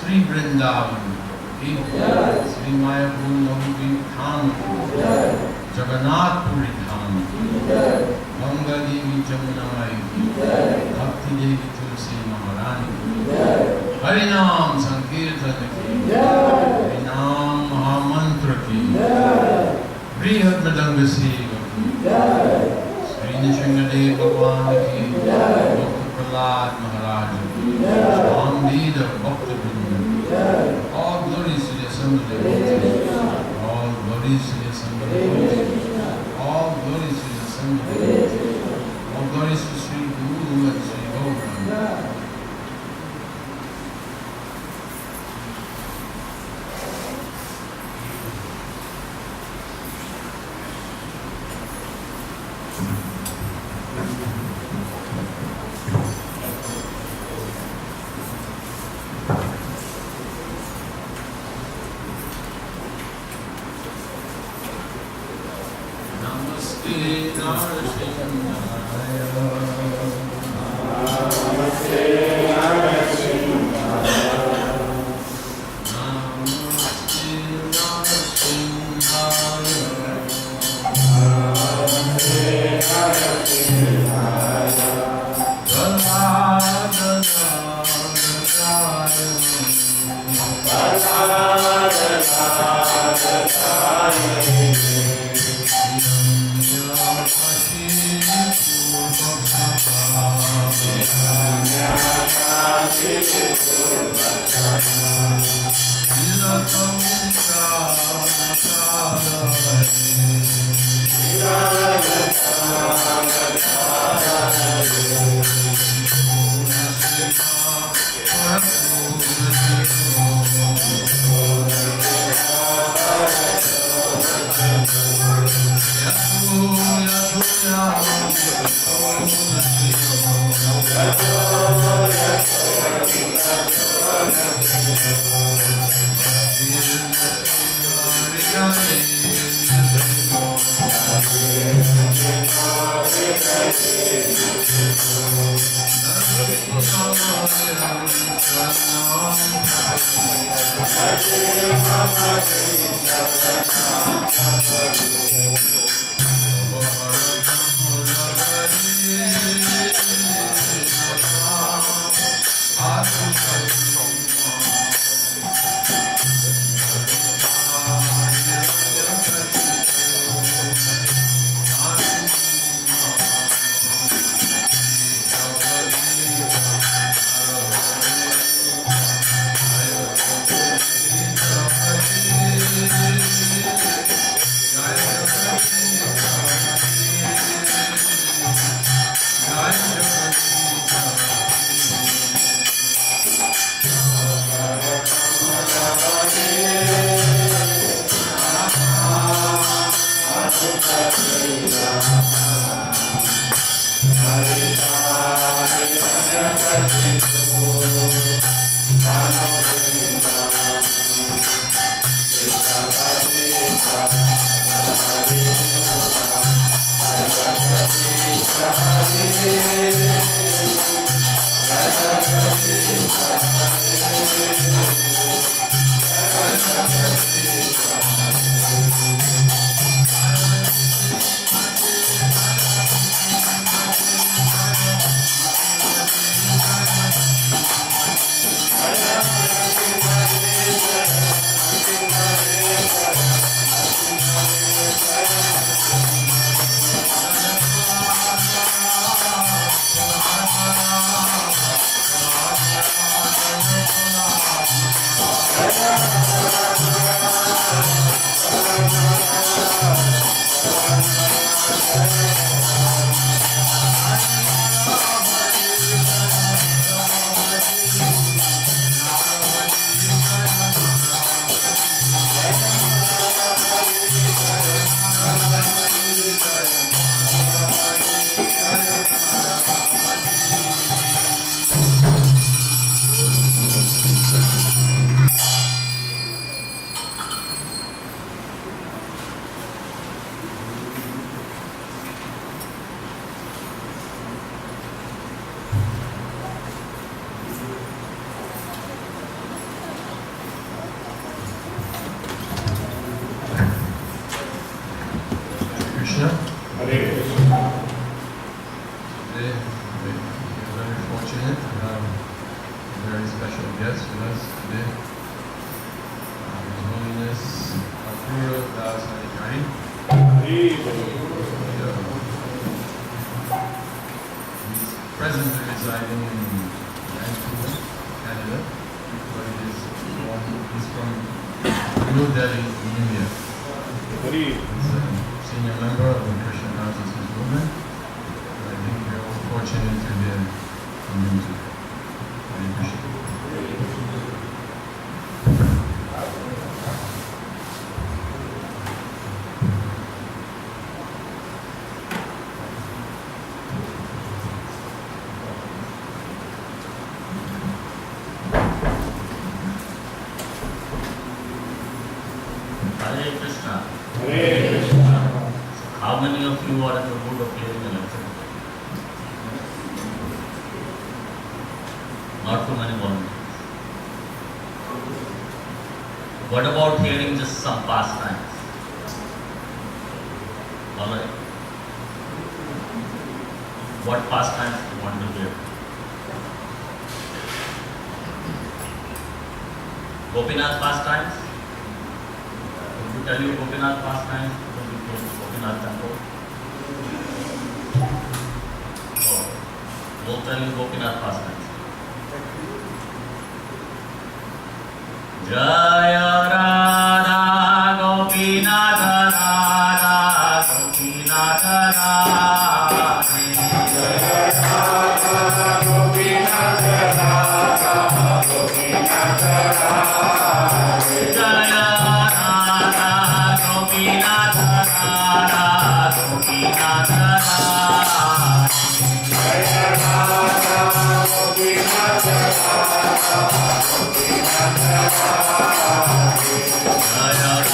Sri Vrindavana, Sri Jagannath Puri Dham, Ganga Devi Jamunamai, Bhakti Devi Tulsi Maharani, Harinam Sankirtan ki, Harinam Mahamantra ki, Brihad Madanga Seva ki, Sri Nishingadev Bhagwan ki, Dr. Prahlad Maharaj ki, Swami Bhakta Vrinda, all glories to the Assembly devotees, all glories to the Assembly devotees, all glories to the Assembly devotees, all glories to Sri Guru and Sri Gopinatha. guest with us today. His Holiness Puri Das Adhikari. He's presently residing in Vancouver, Canada, but he's from New Delhi, India. He's a senior member of the Krishna Consciousness Movement. I think we're all fortunate to hear from him today. Hare Krishna. Hare Krishna. Hare Krishna. So how many of you are in the mood of hearing the lecture? Not too many volunteers. What about hearing just some pastimes? Alright. What pastimes do you want to hear? Gopinath pastimes? If you tell you Gopinath pastimes, then you go to Gopinath temple. Oh, we'll tell you Gopinath pastimes. Jaya Radha Gopinatha Radha Gopinatha Radha Jaya Radha Gopinatha Radha Gopinatha Radha Jaya Radha Gopinatha Radha Gopinatha Radha Jaya Radha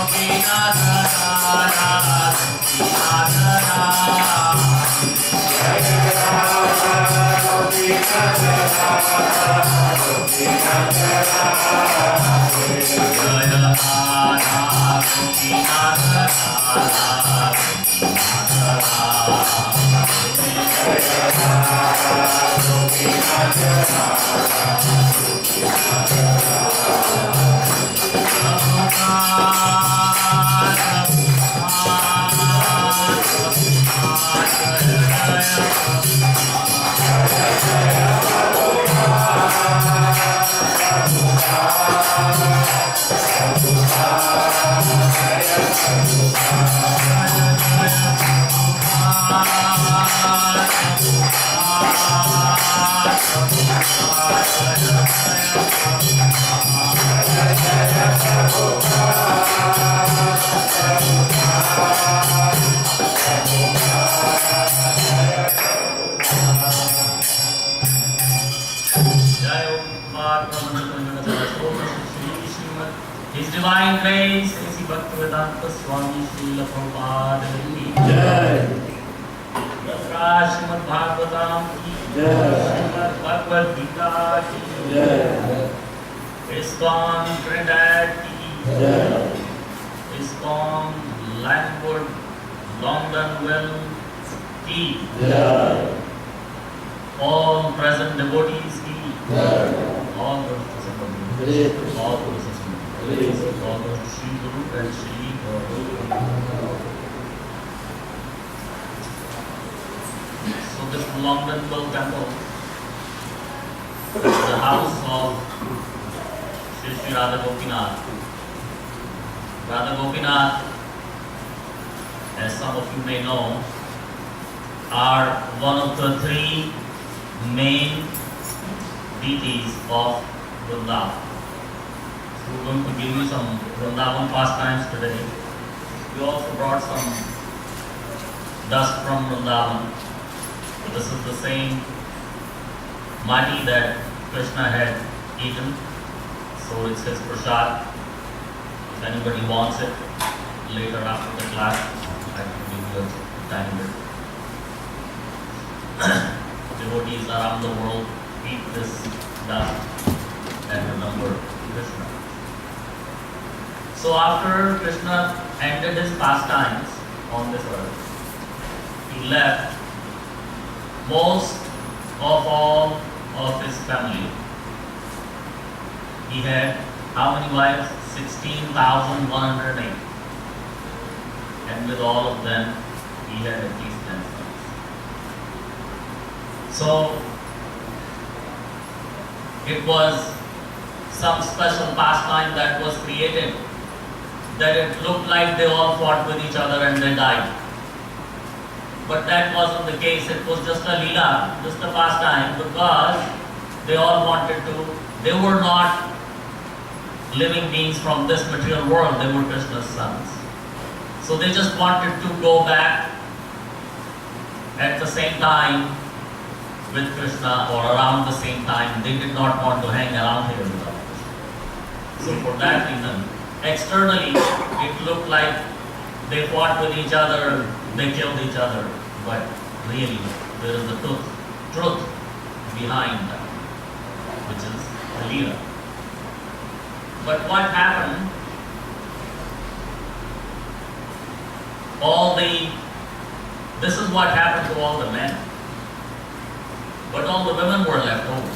Gopinatha Radha His Divine Grace, Sri Bhaktivedanta Swami Srila Prabhupada ki Jai. Yatra Srimad Bhagavatam ki Jai. Srimad Bhagavad Gita ki Jai. ISKCON Trinidad ki Jai. ISKCON Langwood, Longdenville ki Jai. All present devotees ki Jai. All those present, all those all those Sri Guru and Sri So this Longdenville temple is the house of Sri Radha Gopinath. Radha Gopinath, as some of you may know, are one of the three main deities of Vrindavana. We're going to give you some Vrindavana pastimes today. We also brought some dust from Vrindavana. So this is the same mati that Krishna had eaten. So it's his prasad. If anybody wants it, later after the class, I can give you a tiny bit. Devotees around the world eat this dust and remember Krishna. So after Krishna ended his pastimes on this earth, he left most of all of his family. He had how many wives? 16,108. And with all of them, he had at least 10 sons. So it was some special pastime that was created, that it looked like they all fought with each other and they died. But that wasn't the case. It was just a lila, just a pastime, because they all wanted to. They were not living beings from this material world. They were Krishna's sons. So they just wanted to go back at the same time with Krishna, or around the same time. They did not want to hang around here without Krishna. So for that reason, externally it looked like they fought with each other, they killed each other, but really there is the truth behind that, which is the Leela. But what happened, this is what happened to all the men, but all the women were left over.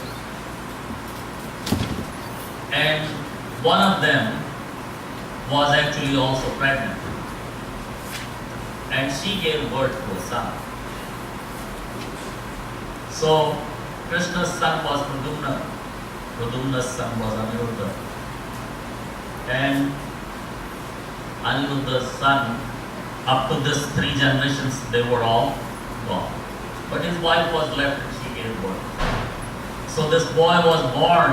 And one of them was actually also pregnant. And she gave birth to a son. So Krishna's son was Pradyumna. Pradyumna's son was Aniruddha. And Aniruddha's son, up to this 3 generations, they were all gone. But his wife was left and she gave birth. So this boy was born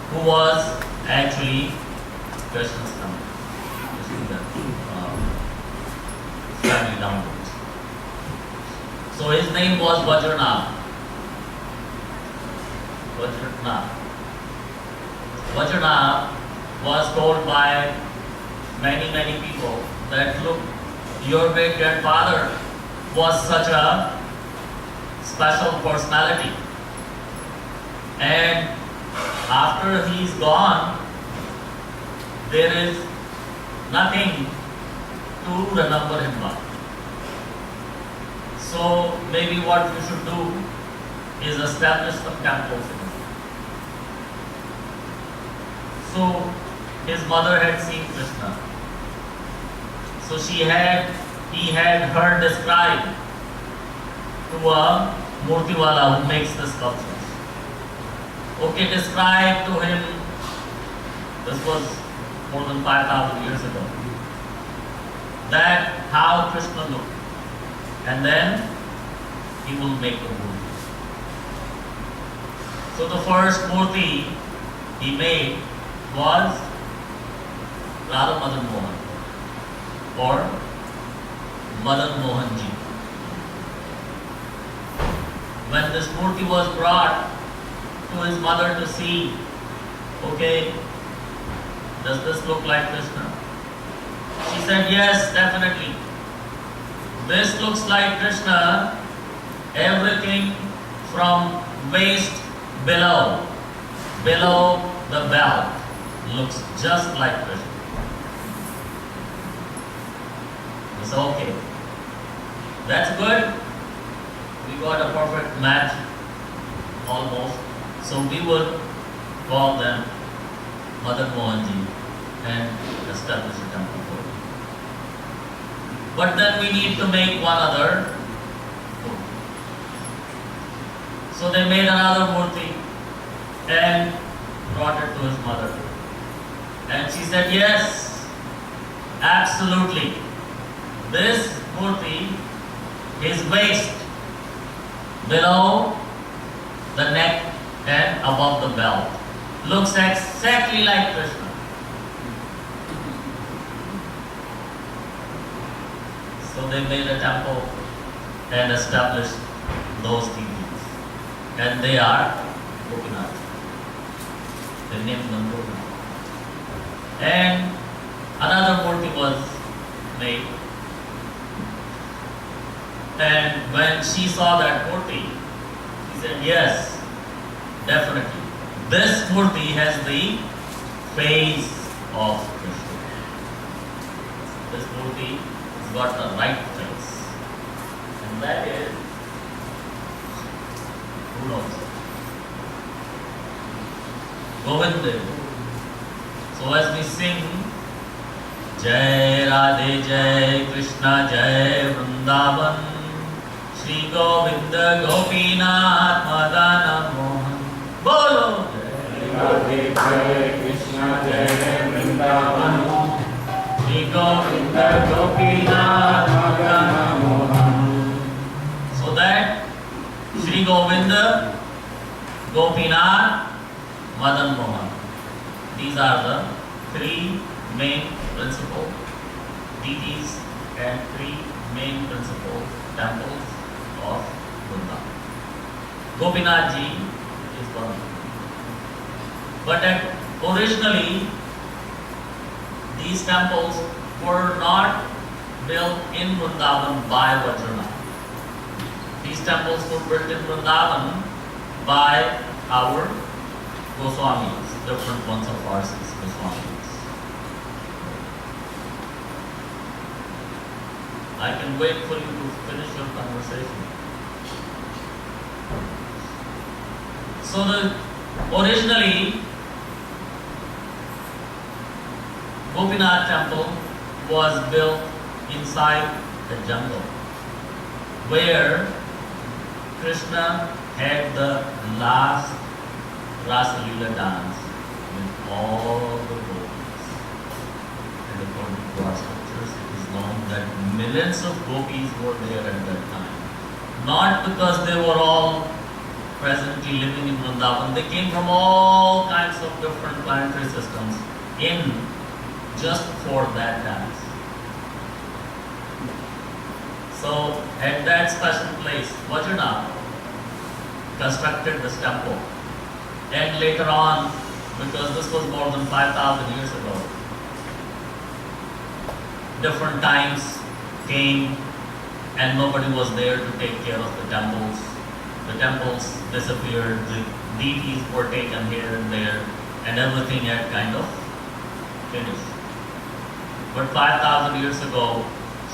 who was actually Krishna's son. Family downwards. So his name was Vajranath. Vajranath was told by many people that, look, your great grandfather was such a special personality, and after he's gone, there is nothing to remember him by. So maybe what you should do is establish some temples in him. So his mother had seen Krishna. So he had her described to a Murtiwala who makes the sculptures. Okay, describe to him, this was more than 5,000 years ago, that how Krishna looked, and then he will make the murti. So the first murti he made was Radha Madan Mohan, or Madan Mohan Ji. When this murti was brought to his mother to see, okay, does this look like Krishna? She said, yes, definitely. This looks like Krishna. Everything from waist below the belt, looks just like Krishna. It's okay. That's good. We got a perfect match, almost. So we would call them Madan Mohanji and establish a temple for them. But then we need to make one other murti. So they made another murti and brought it to his mother. And she said, yes, absolutely. This murti, his waist below the neck and above the belt, looks exactly like Krishna. So they made a temple and established those deities. And they are Gopinath. They named them Gopinath. And another murti was made. And when she saw that murti, she said, yes, definitely. This murti has the face of Krishna. This murti has got the right face. And that is, who knows? Govinda. So as we sing, Jai Radhe Jai Krishna Jai Vrindavan Sri Govinda Gopinath Madana Mohan Bolo Jai Radhe Jai Krishna Jai Vrindavan Sri Govinda Gopinath Madana Mohan. So that Sri Govinda, Gopinath, Madan Mohan. These are the three main principal deities and three main principal temples of Vrindavan. Gopinath ji is one of them. But originally, these temples were not built in Vrindavan by Vajranath. These temples were built in Vrindavan by our Goswamis, different ones of our six Goswamis. I can wait for you to finish your conversation. So originally, Gopinath temple was built inside the jungle, where Krishna had the last Rasa Leela dance with all the gopis. And according to our scriptures, it is known that millions of gopis were there at that time. Not because they were all presently living in Vrindavan. They came from all kinds of different planetary systems in just for that dance. So at that special place, Vajranath constructed this temple. And later on, because this was more than 5,000 years ago, different times came and nobody was there to take care of the temples. The temples disappeared, the deities were taken here and there, and everything had kind of finished. But 5,000 years ago,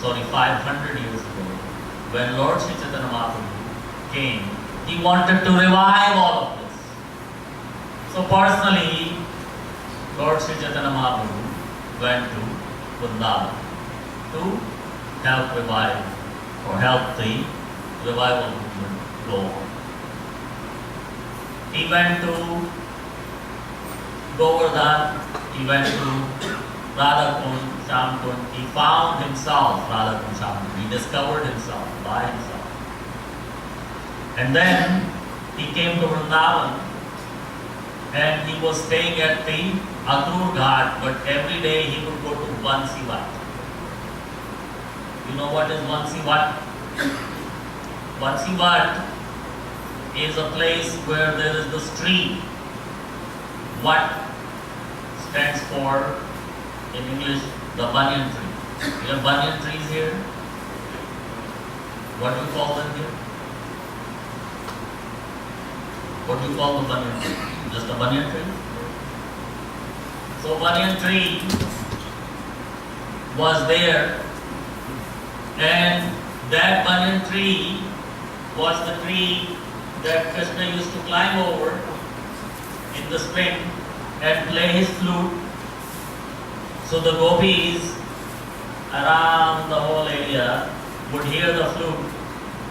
500 years ago, when Lord Sri Chaitanya Mahaprabhu came, he wanted to revive all of this. So personally, Lord Sri Chaitanya Mahaprabhu went to Vrindavan to help revive or help the revival movement go on. He went to Govardhan, he went to Radha Kund, Sham Kund. He found himself, Radha Kund, Sham Kund. He discovered himself by himself. And then he came to Vrindavan and he was staying at the Akrur Ghat, but every day he would go to Vansi Wat. You know what is Vansi Wat? Vansi Wat is a place where there is this tree. Wat stands for, in English, the banyan tree. We have banyan trees here. What do you call them here? What do you call the banyan tree? Just a banyan tree? So banyan tree was there, and that banyan tree was the tree that Krishna used to climb over in the spring and play his flute. So the gopis around the whole area would hear the flute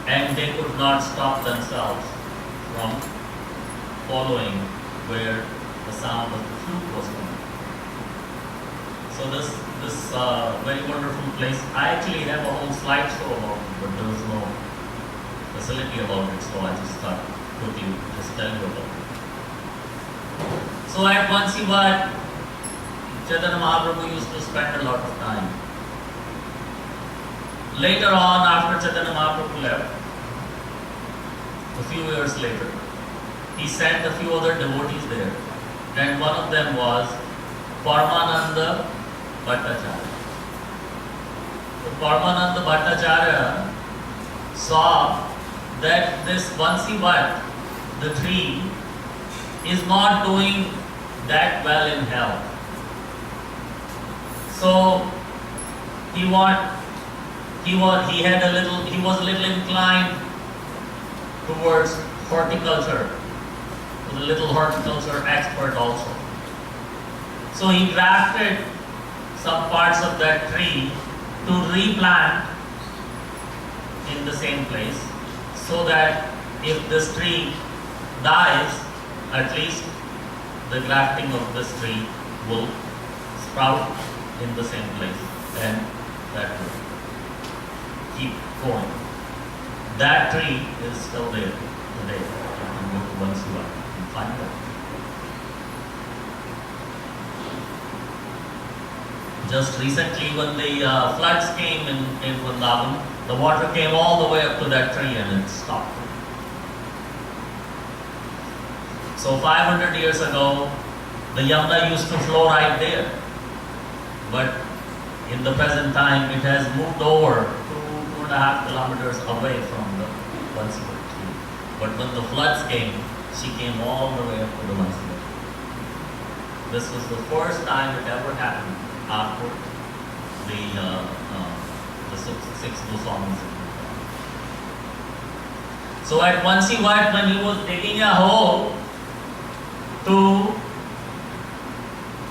and they could not stop themselves from following where the sound of the flute was coming. So this very wonderful place, I actually have a whole slideshow about it, but there was no facility about it, so I just thought quickly just tell you about it. So at Vansi Wat, Chaitanya Mahaprabhu used to spend a lot of time. Later on, after Chaitanya Mahaprabhu left, a few years later, he sent a few other devotees there. And one of them was Paramananda Bhattacharya. So Paramananda Bhattacharya saw that this Vansivat, the tree, is not doing that well in health. So he was a little inclined towards horticulture. He was a little horticulture expert also. So he grafted some parts of that tree to replant in the same place, so that if this tree dies, at least the grafting of this tree will sprout in the same place, and that will keep going. That tree is still there today. You can go to Vansiva and find that. Just recently, when the floods came in Vrindavan, the water came all the way up to that tree and it stopped. So 500 years ago, the Yamuna used to flow right there. But in the present time, it has moved over 2.5 kilometers away from the Vansiva tree. But when the floods came, she came all the way up to the Vansiva tree. This was the first time it ever happened after the six Goswamis. So at Vansivat, when he was digging a hole to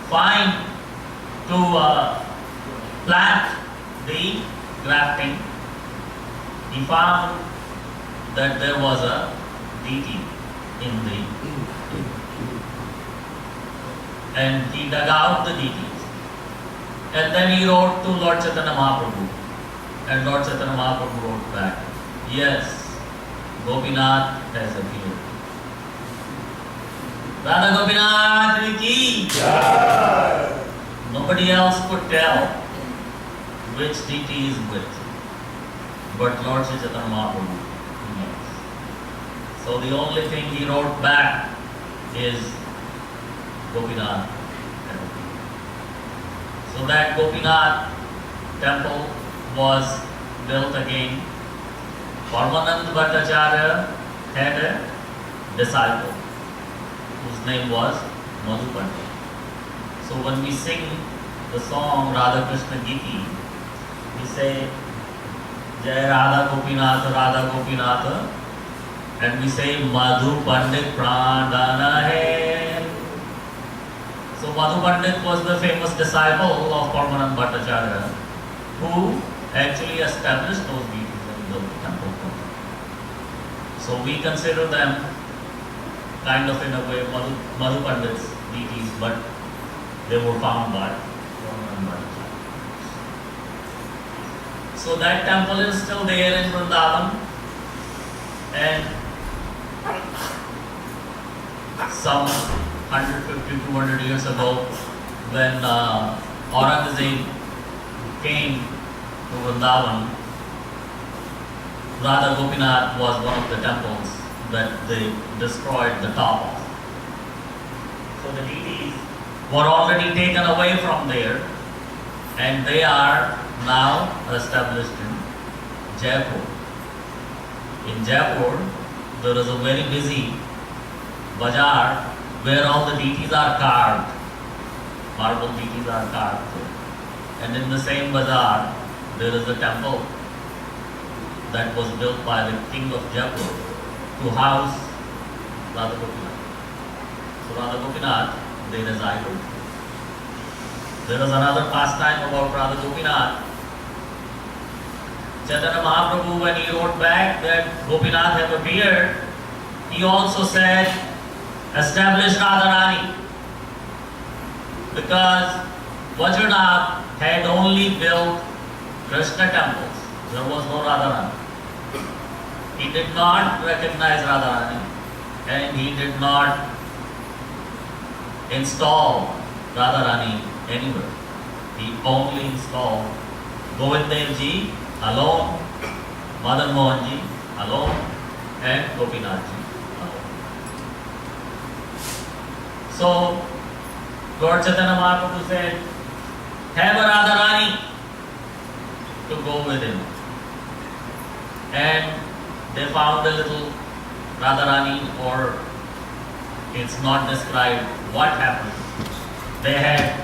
plant the grafting, he found that there was a deity in the, and he dug out the deities. And then he wrote to Lord Chaitanya Mahaprabhu, and Lord Chaitanya Mahaprabhu wrote back, yes, Gopinath has appeared. Radha Gopinath ki jai. Nobody else could tell which deity is which, but Lord Chaitanya Mahaprabhu knows. So the only thing he wrote back is Gopinath. So that Gopinath temple was built again. Paramananda Bhattacharya had a disciple whose name was Madhavendra. So when we sing the song Radha Krishna Giti, we say Jai Radha Gopinatha, and we say Madhu Pandit Pradana Hai. So Madhu Pandit was the famous disciple of Paramananda Bhattacharya, who actually established those deities and built the temple. So we consider them kind of in a way Madhu Pandit's deities, but they were found by Paramananda Bhattacharya. So that temple is still there in Vrindavan, and some 150-200 years ago, when Aurangzeb came to Vrindavan, Radha Gopinath was one of the temples that they destroyed the top of. So the deities were already taken away from there, and they are now established in Jaipur. In Jaipur, there is a very busy bazaar where all the deities are carved. Marble deities are carved. And in the same bazaar, there is a temple that was built by the king of Jaipur to house Radha Gopinath. So Radha Gopinath, they reside over. There is another pastime about Radha Gopinath. Chaitanya Mahaprabhu, when he wrote back that Gopinath have appeared, he also said, establish Radharani, because Vajranath had only built Krishna temples. There was no Radharani. He did not recognize Radharani, and he did not install Radharani anywhere. He only installed Govindev Ji alone, Madan Mohan Ji alone, and Gopinath Ji alone. So Lord Chaitanya Mahaprabhu said, have a Radharani to go with him. And they found a little Radharani, or it's not described what happened. They had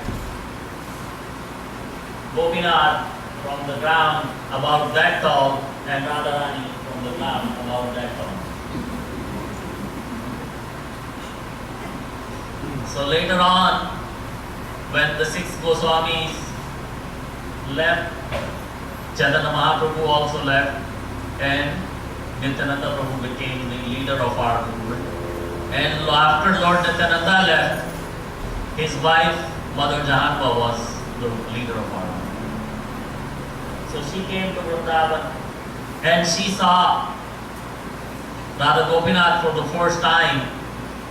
Gopinath from the ground about that tall and Radharani from the ground about that tall. So later on, when the 6 Goswamis left, Chaitanya Mahaprabhu also left, and Nityananda Prabhu became the leader of our movement. And after Lord Nityananda left, his wife, Mother Jahanava, was the leader of our movement. So she came to Vrindavan and she saw Radha Gopinath for the first time,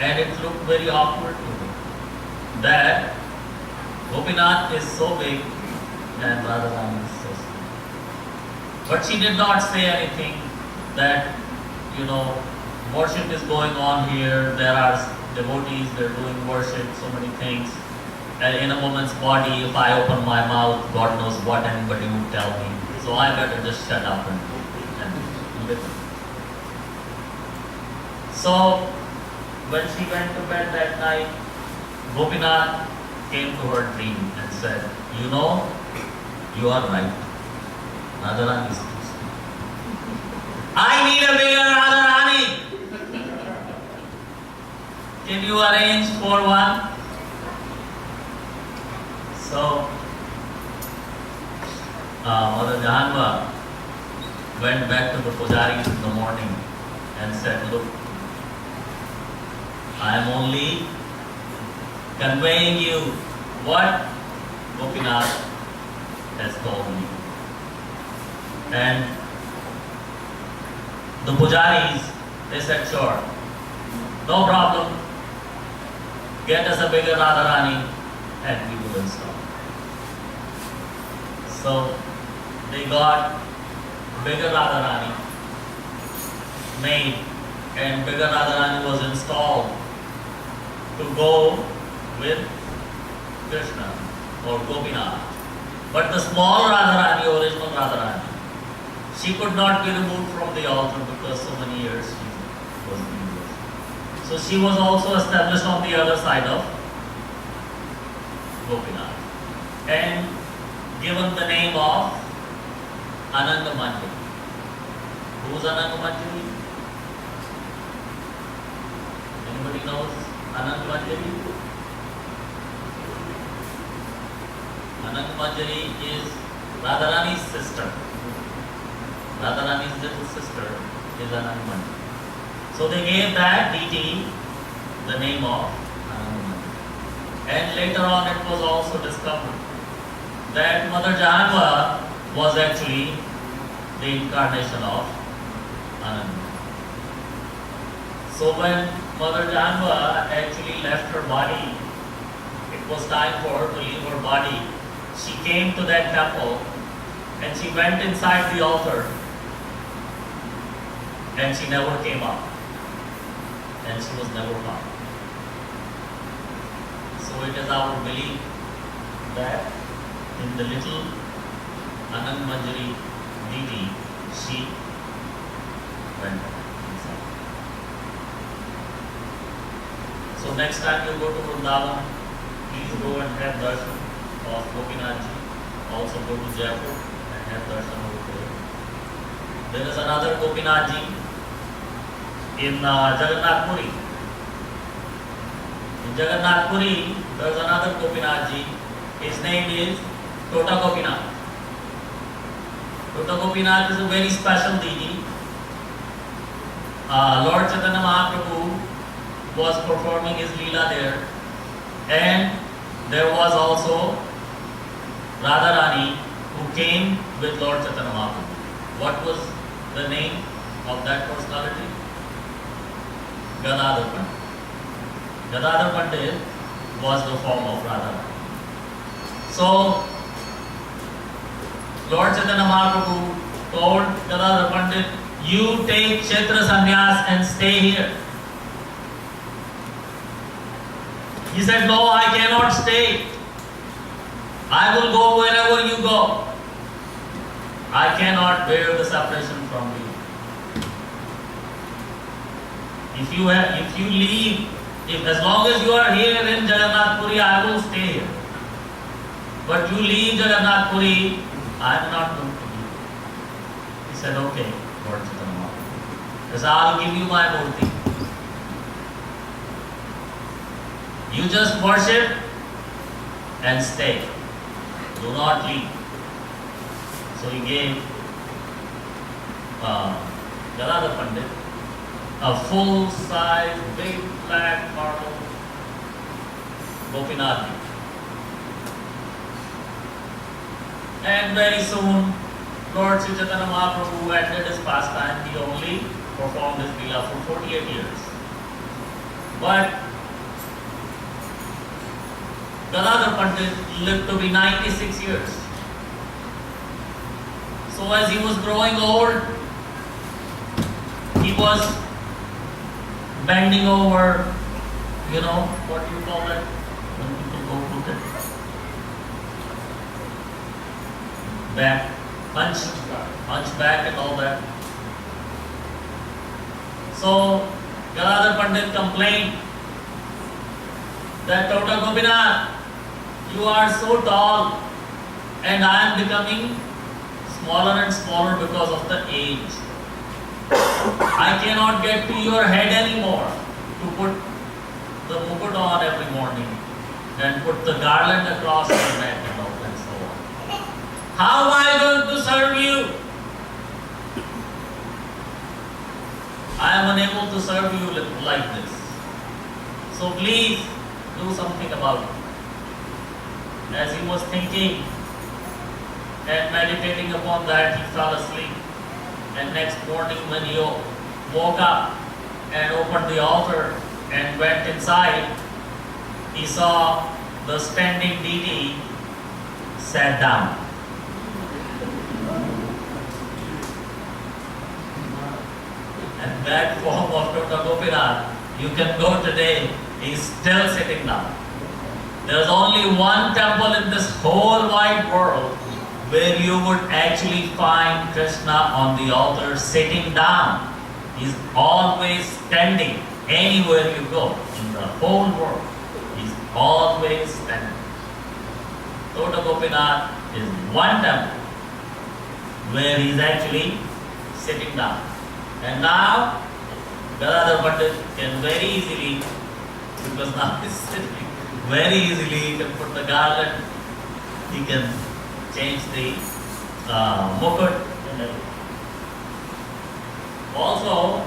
and it looked very awkward to her that Gopinath is so big and Radharani is so small. But she did not say anything that, worship is going on here, there are devotees, they're doing worship, so many things. And in a woman's body, if I open my mouth, God knows what anybody would tell me. So I better just shut up and listen. So when she went to bed that night, Gopinath came to her dream and said, you are right. Radharani is too small. I need a bigger Radharani. Can you arrange for one? So Mother Jahanava went back to the pujaris in the morning and said, look, I am only conveying you what Gopinath has told me. And the pujaris, they said, sure, no problem, get us a bigger Radharani and we will install. So they got bigger Radharani made, and bigger Radharani was installed to go with Krishna or Gopinath. But the small Radharani, original Radharani, she could not be removed from the altar because so many years she was being worshipped. So she was also established on the other side of Gopinath and given the name of Ananga Manjari. Who's Ananga Manjari? Anybody knows Ananga Manjari? Ananga Manjari is Radharani's sister. Radharani's little sister is Ananga Manjari. So they gave that deity the name of Ananga Manjari. And later on it was also discovered that Mother Jahanava was actually the incarnation of Ananga. So when Mother Jahanava actually left her body, it was time for her to leave her body. She came to that temple and she went inside the altar and she never came up and she was never found. So it is our belief that in the little Ananga Manjari deity, she went inside. So next time you go to Vrindavana, please go and have darshan of Gopinath ji. Also go to Jaipur and have darshan over there. There is another Gopinath ji in Jagannath Puri. In Jagannath Puri, there is another Gopinath ji. His name is Tota Gopinath. Tota Gopinath is a very special deity. Lord Chaitanya Mahaprabhu was performing his Leela there, and there was also Radharani who came with Lord Chaitanya Mahaprabhu. What was the name of that personality? Gadadhar Pandit. Gadadhar Pandit was the form of Radharani. So Lord Chaitanya Mahaprabhu told Gadadhar Pandit, you take Kshetra Sannyas and stay here. He said, no, I cannot stay. I will go wherever you go. I cannot bear the separation from you. If you leave, as long as you are here in Jagannath Puri, I will stay here. But you leave Jagannath Puri, I am not going to leave. He said, okay, Lord Chaitanya. He said, I will give you my murti. You just worship and stay. Do not leave. So he gave Gadadhar Pandit a full-size, big black marble Gopinath. And very soon, Lord Sri Chaitanya Mahaprabhu ended his pastime. He only performed his lila for 48 years. But Gadadhar Pandit lived to be 96 years. So as he was growing old, he was bending over, what do you call that? When people go crooked? Back, hunchback and all that. So Gadadhar Pandit complained that Tota Gopinath, you are so tall and I am becoming smaller and smaller because of the age. I cannot get to your head anymore to put the mukut on every morning and put the garland across your neck and all and so on. How am I going to serve you? I am unable to serve you like this. So please do something about it. As he was thinking and meditating upon that, he fell asleep. And next morning when he woke up and opened the altar and went inside, he saw the standing deity sat down. And that form of Tota Gopinath, you can go today, he's still sitting down. There's only one temple in this whole wide world where you would actually find Krishna on the altar sitting down. He's always standing anywhere you go in the whole world. He's always standing. Tota Gopinath is one temple where he's actually sitting down. And now Gadadhar Pandit can very easily, because now he's sitting, very easily he can put the garland, he can change the mukut and everything. Also,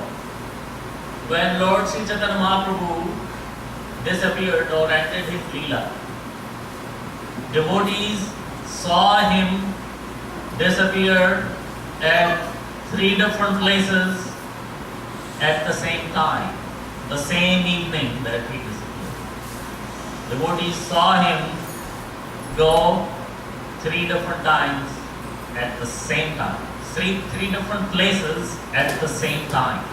when Lord Sri Chaitanya Mahaprabhu disappeared or ended his Leela, devotees saw him disappear at 3 different places at the same time, the same evening that he disappeared. Devotees saw him go 3 different times at the same time. Three different places at the same time.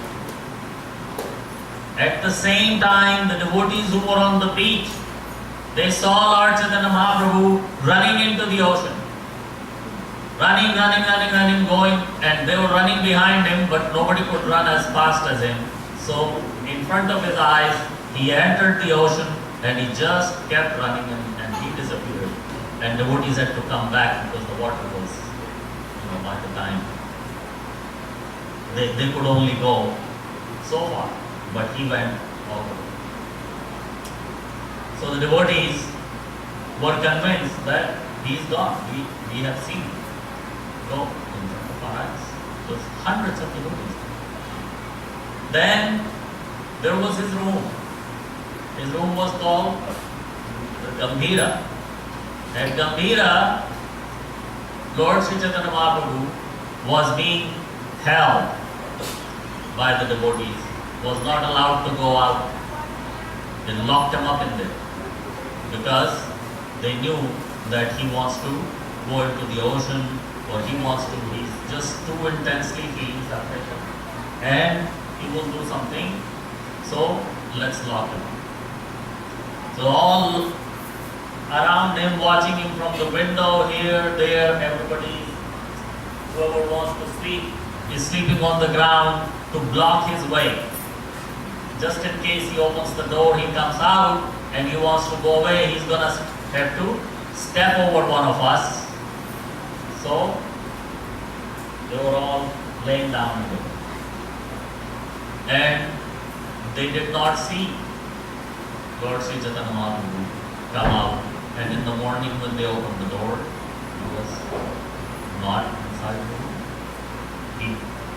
At the same time, the devotees who were on the beach, they saw Lord Chaitanya Mahaprabhu running into the ocean. Running, going, and they were running behind him, but nobody could run as fast as him. So, in front of his eyes, he entered the ocean and he just kept running and he disappeared. And devotees had to come back because the water was, by the time, they could only go so far, but he went all the way. So the devotees were convinced that he is gone. We have seen him go in front of our eyes. There was hundreds of devotees. Then there was his room. His room was called the Gambhira. At Gambhira, Lord Sri Chaitanya Mahaprabhu was being held by the devotees, was not allowed to go out. They locked him up in there because they knew that he wants to go into the ocean, or he's just too intensely feeling separation and he will do something, so let's lock him up. So all around him, watching him from the window, here, there, everybody, whoever wants to sleep, is sleeping on the ground to block his way. Just in case he opens the door, he comes out and he wants to go away, he's gonna have to step over one of us. So they were all laying down in it. And they did not see Lord Sri Chaitanya Mahaprabhu come out. And in the morning when they opened the door, he was not inside the room. He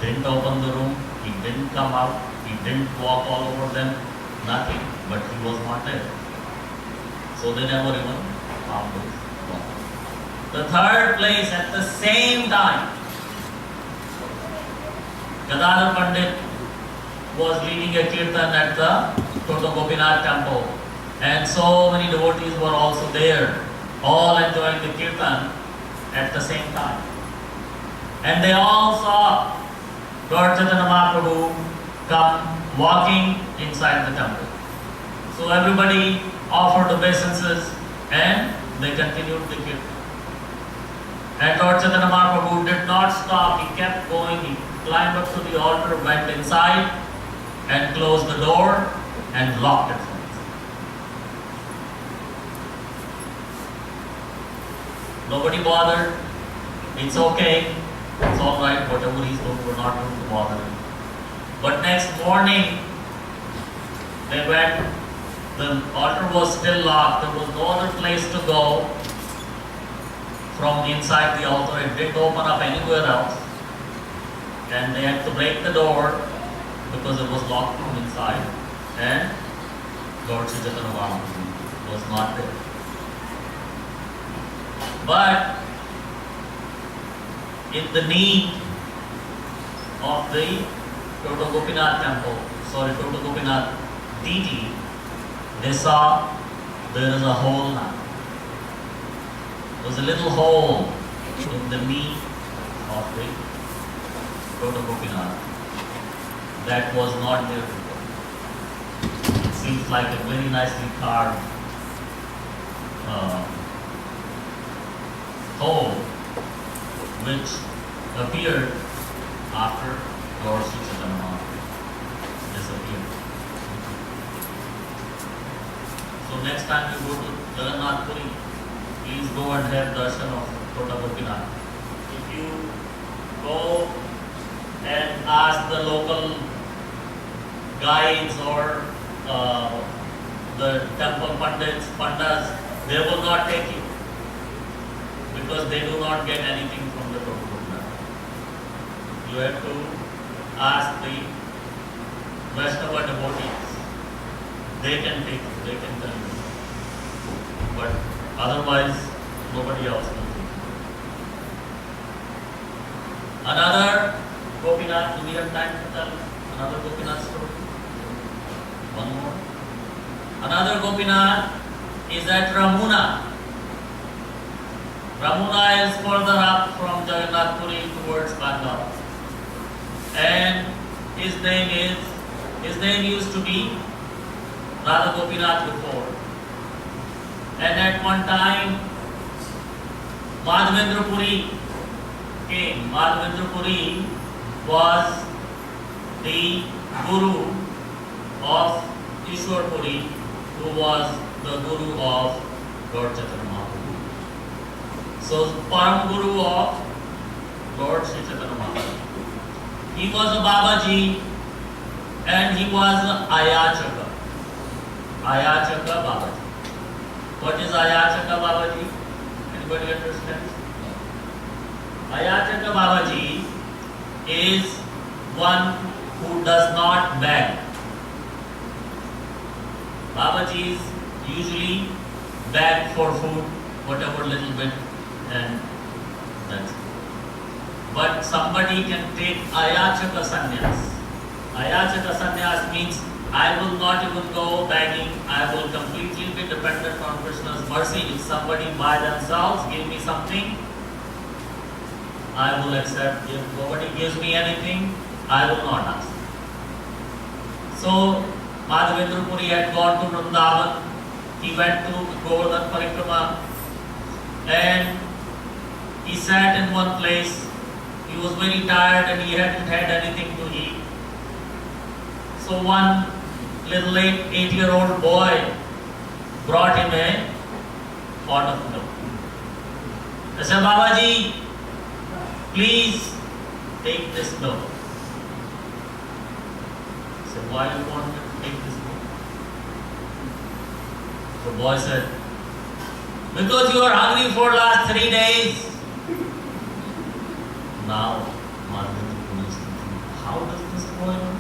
didn't open the room, he didn't come out, he didn't walk all over them, nothing, but he was not there. So they never even found him. The third place at the same time, Gadadhar Pandit was leading a kirtan at the Tota Gopinath temple, and so many devotees were also there, all enjoying the kirtan at the same time. And they all saw Lord Chaitanya Mahaprabhu come walking inside the temple. So everybody offered obeisances and they continued the kirtan. And Lord Chaitanya Mahaprabhu did not stop, he kept going, he climbed up to the altar, went inside and closed the door and locked it from inside. Nobody bothered, it's okay, it's alright, whatever he's doing, we're not going to bother him. But next morning, they went, the altar was still locked, there was no other place to go from inside the altar, it didn't open up anywhere else. And they had to break the door because it was locked from inside. And Lord Sri Chaitanya Mahaprabhu was not there. But in the need of the Tota Gopinath temple, Tota Gopinath deity, they saw there is a hole now. There was a little hole in the knee of the Tota Gopinath that was not there before. It seems like a very nicely carved hole which appeared after Lord Sri Chaitanya Mahaprabhu disappeared. So next time you go to Jagannath Puri, please go and have darshan of Tota Gopinath. If you go and ask the local guides or the temple pandas, they will not take you because they do not get anything from the Tota Gopinath. You have to ask the Vaishnava devotees. They can take you, they can tell you. But otherwise, nobody else will take you. Another Gopinath, do we have time to tell another Gopinath story? One more. Another Gopinath is at Ramuna. Ramuna is further up from Jagannath Puri towards Bangalore. And his name used to be Radha Gopinath before. And at one time, Madhavendra Puri came. Madhavendra Puri was the guru of Ishwar Puri, who was the guru of Lord Chaitanya Mahaprabhu. So, Param Guru of Lord Sri Chaitanya Mahaprabhu. He was a Babaji and he was an Ayachaka. Ayachaka Babaji. What is Ayachaka Babaji? Anybody understands? Ayachaka Babaji is one who does not beg. Babajis usually beg for food, whatever little bit, and that's it. But somebody can take Ayachaka Sannyas. Ayachaka Sannyas means I will not even go begging, I will completely be dependent on Krishna's mercy. If somebody by themselves give me something, I will accept. If nobody gives me anything, I will not ask. So, Madhavendra Puri had gone to Vrindavana he went to Govardhan Parikrama and he sat in one place. He was very tired and he hadn't had anything to eat. So one little 8-year-old boy brought him a pot of milk. I said, Babaji, please take this milk. I said, why do you want me to take this milk? The boy said, because you are hungry for last 3 days. Now, Madhavendra is thinking, how does this boy know?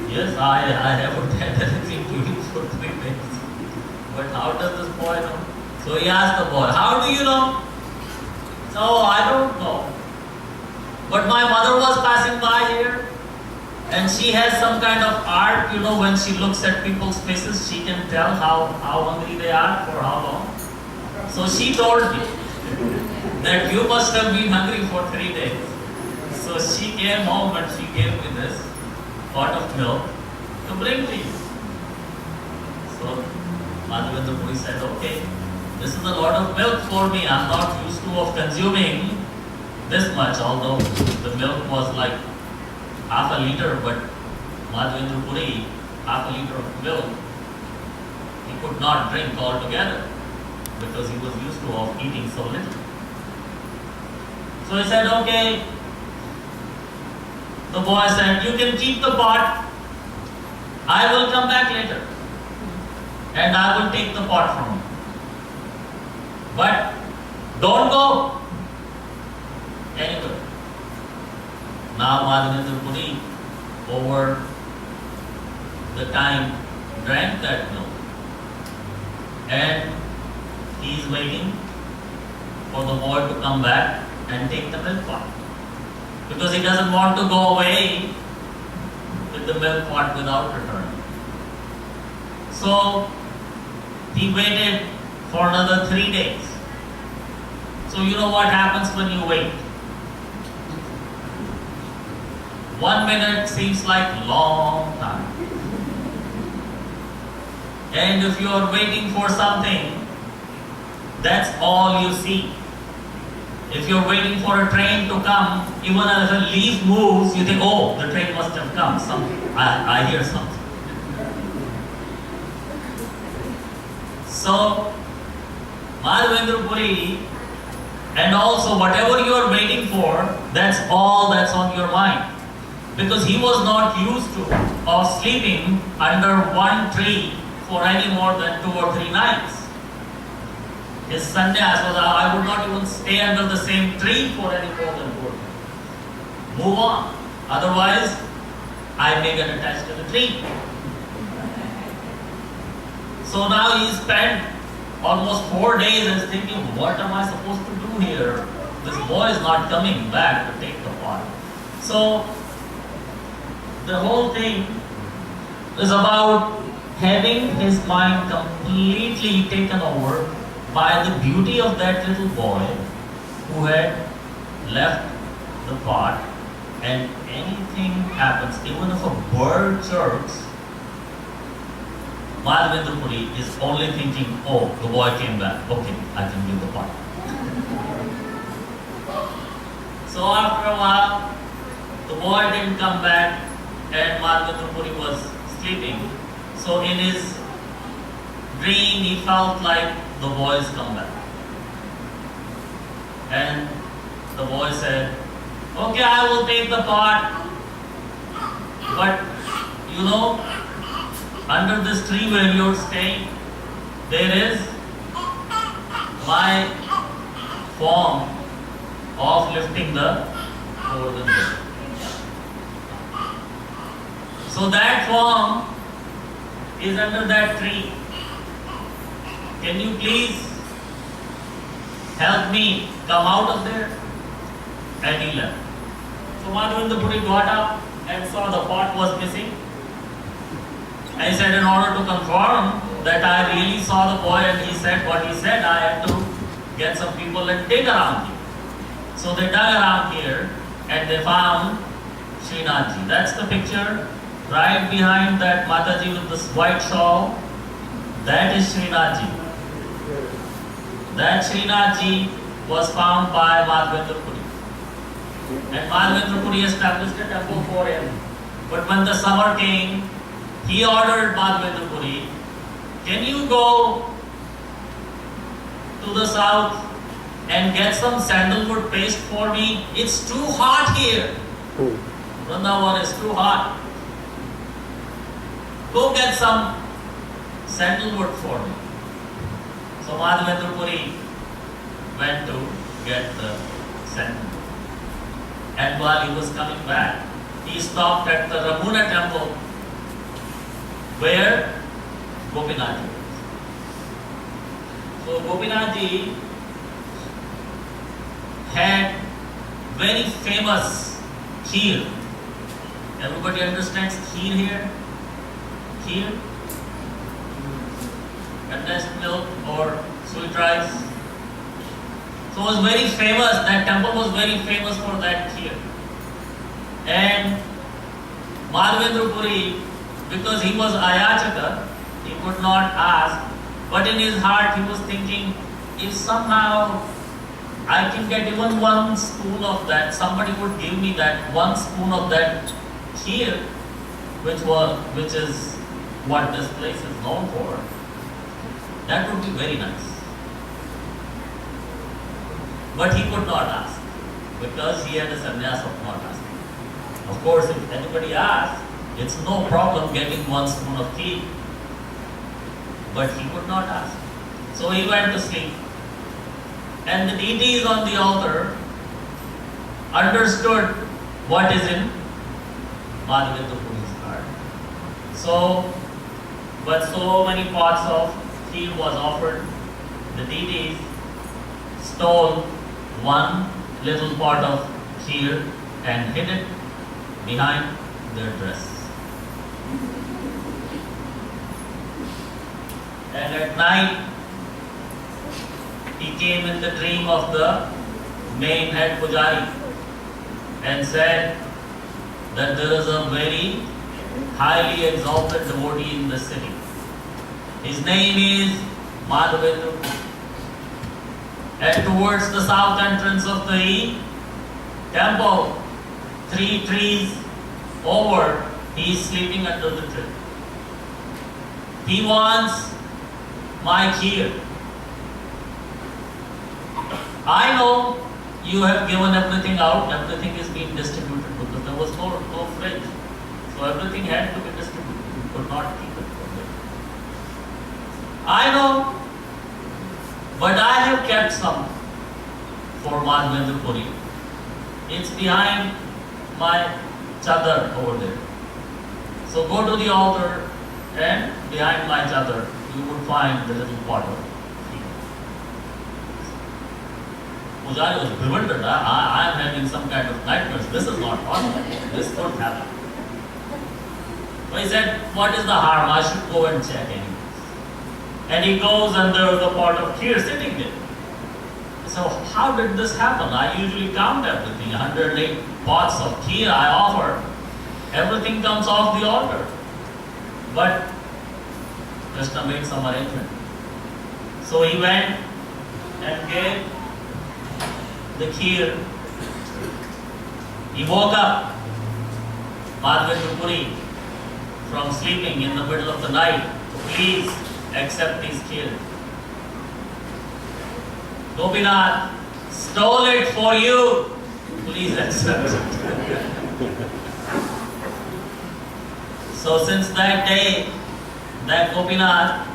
Yes, I haven't had anything to eat for 3 days. But how does this boy know? So he asked the boy, how do you know? So I don't know. But my mother was passing by here and she has some kind of art, when she looks at people's faces, she can tell how hungry they are for how long. So she told me that you must have been hungry for 3 days. So she came home and she gave me this pot of milk to bring to you. So Madhavendra Puri said, okay, this is a lot of milk for me. I'm not used to of consuming this much, although the milk was like half a liter, but Madhavendra Puri, half a liter of milk, he could not drink altogether because he was used to of eating so little. So he said, okay. The boy said, you can keep the pot. I will come back later and I will take the pot from you. But don't go anywhere. Now Madhavendra Puri over the time drank that milk and he is waiting for the boy to come back and take the milk pot because he doesn't want to go away with the milk pot without returning. So he waited for another 3 days. So you know what happens when you wait? 1 minute seems like long time. And if you are waiting for something, that's all you see. If you're waiting for a train to come, even if a leaf moves, you think, oh, the train must have come. I hear something. So, Madhavendra Puri, and also whatever you are waiting for, that's all that's on your mind. Because he was not used to of sleeping under one tree for any more than 2 or 3 nights. His sannyas was, I would not even stay under the same tree for any more than 4 days. Move on. Otherwise, I may get attached to the tree. So now he spent almost 4 days and thinking, what am I supposed to do here? This boy is not coming back to take the pot. So the whole thing is about having his mind completely taken over by the beauty of that little boy who had left the pot, and anything happens, even if a bird chirps, Madhavendra Puri is only thinking, oh, the boy came back, okay, I can give the pot. So after a while, the boy didn't come back and Madhavendra Puri was sleeping. So in his dream, he felt like the boy's come back. And the boy said, okay, I will take the pot. But under this tree where you're staying, there is my form of lifting the golden veil. So that form is under that tree. Can you please help me come out of there? And he left. So Madhavendra Puri got up and saw the pot was missing. And he said, in order to confirm that I really saw the boy and he said what he said, I had to get some people and dig around here. So they dug around here and they found Srinathji. That's the picture right behind that Mataji with this white shawl. That is Srinathji. That Srinathji was found by Madhavendra Puri. And Madhavendra Puri established a temple for him. But when the summer came, he ordered Madhavendra Puri, can you go to the south and get some sandalwood paste for me? It's too hot here. Vrindavana is too hot. Go get some sandalwood for me. So Madhavendra Puri went to get the sandalwood. And while he was coming back, he stopped at the Ramuna temple where Gopinath was. So Gopinathji had very famous kheer. Everybody understands kheer here? Kheer? Condensed milk or sweet rice. So it was very famous, that temple was very famous for that kheer. And Madhavendra Puri, because he was Ayachaka, he could not ask, but in his heart he was thinking, if somehow I can get even 1 spoon of that, somebody would give me that 1 spoon of that kheer, which is what this place is known for, that would be very nice. But he could not ask, because he had a sannyas of not asking. Of course, if anybody asks, it's no problem getting 1 spoon of tea. But he could not ask. So he went to sleep. And the deities on the altar understood what is in Madhavendra Puri's heart. So, but so many pots of tea was offered, the deities stole 1 little pot of kheer and hid it behind their dress. And at night, he came in the dream of the main head pujari and said that there is a very highly exalted devotee in the city. His name is Madhavendra. And towards the south entrance of the temple, 3 trees over, he is sleeping under the tree. He wants my kheer. I know you have given everything out, everything is being distributed because there was no fridge. So everything had to be distributed. You could not keep it for them. I know, but I have kept some for Madhavendra Puri. It's behind my chadar over there. So go to the altar and behind my chadar you would find the little pot of tea. Pujari was bewildered. I am having some kind of nightmares. This is not possible. This could happen. So he said, what is the harm? I should go and check anyways. And he goes and there is a pot of kheer sitting there. So how did this happen? I usually count everything. 108 pots of kheer I offer. Everything comes off the altar. But Krishna made some arrangement. So he went and gave the kheer. He woke up Madhavendra Puri from sleeping in the middle of the night. Please accept this kheer. Gopinath stole it for you. Please accept it. So since that day, that Gopinath